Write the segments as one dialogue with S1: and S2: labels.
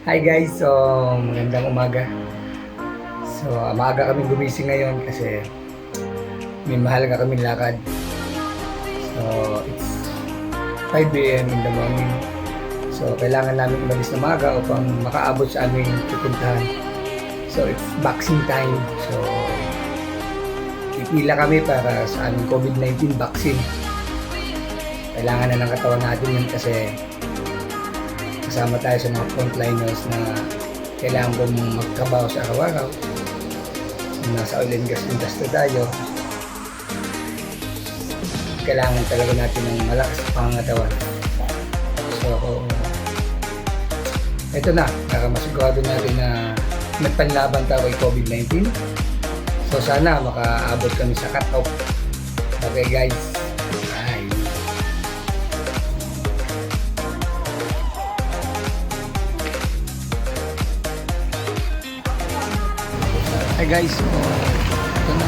S1: Hi guys, so magandang umaga. So maaga kami gumising ngayon kasi may mahal ka kaming lakad. So it's 5 a.m. in the morning. So kailangan namin umalis na maaga upang makaabot sa aming pupuntahan. So it's vaccine time. So pipila kami para sa aming COVID-19 vaccine. Kailangan na ng katawan natin yun kasi kasama tayo sa mga frontliners na kailangan kong magtrabaho sa araw-araw. Nasa oil and gas industry tayo. Kailangan talaga natin ng malakas na pangangatawan. So, ito na. Masigurado natin na nagpanlaban tayo kay COVID-19. So, sana makaabot kami sa cut-off. Okay guys. Bye. Hi guys, so, ito na,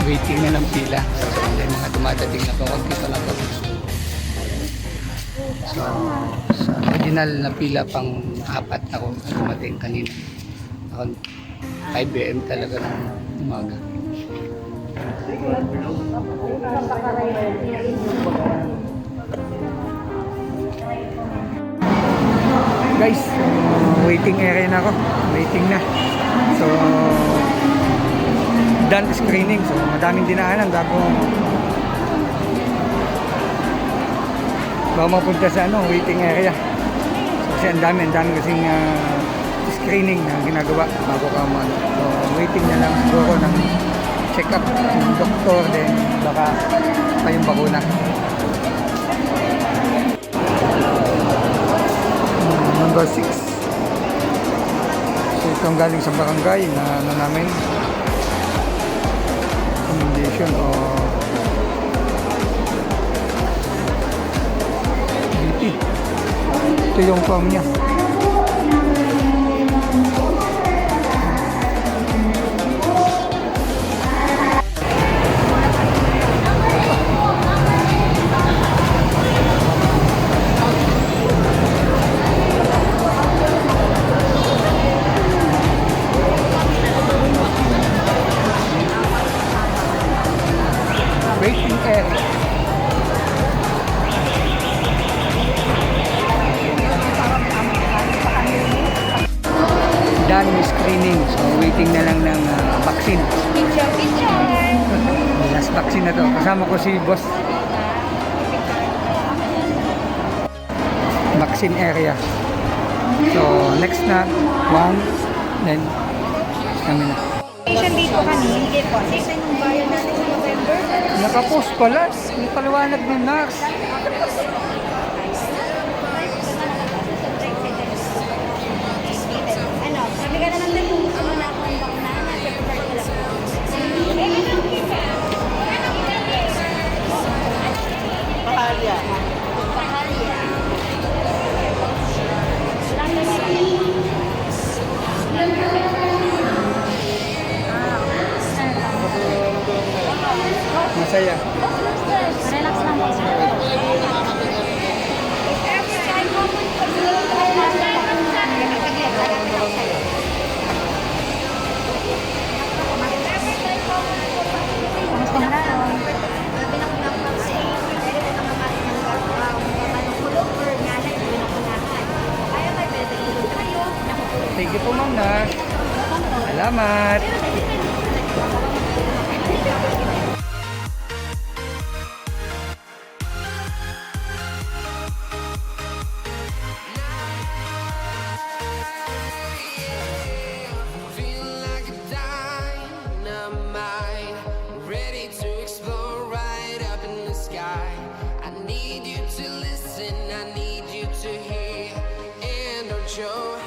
S1: waiting na ng pila. So, may mga dumadating na konti pa lang. So, sa original na pila pang 4 na kung dumating kanina. Ako, 5 a.m. talaga ng umaga. Guys, waiting area na ako. Waiting na. So, done screening. So, madaming dinaanan bago mapunta sa waiting area. So, kasi ang dami kasing screening na ginagawa bago ka So, waiting na lang siguro ng check-up ng doktor, then baka pa yung bakuna. Number 6. So, itong galing sa barangay na namin recommendation o BP. Ito yung form niya. Waiting area. Done screening. So waiting na lang ng vaccine. Last vaccine na to. Kasama ko si boss. Vaccine area. So next na 1, then kami na.
S2: Station dito kami, hindi po. Station yung bayan natin sa November.
S1: Nakapost pala. May paliwanag ng nurse.
S2: Ano, sabi ka naman din kung ano na ako ang bakuna na, prepare ko lang.
S3: Pahalya.
S2: Pahalya.
S1: Masaya.
S2: Relax lang po, sir. Kamusta mo na?
S1: Thank you po, ma'am na. Salamat.
S4: Ready to explore right up in the sky. I need you to listen, I need you to hear, and don't show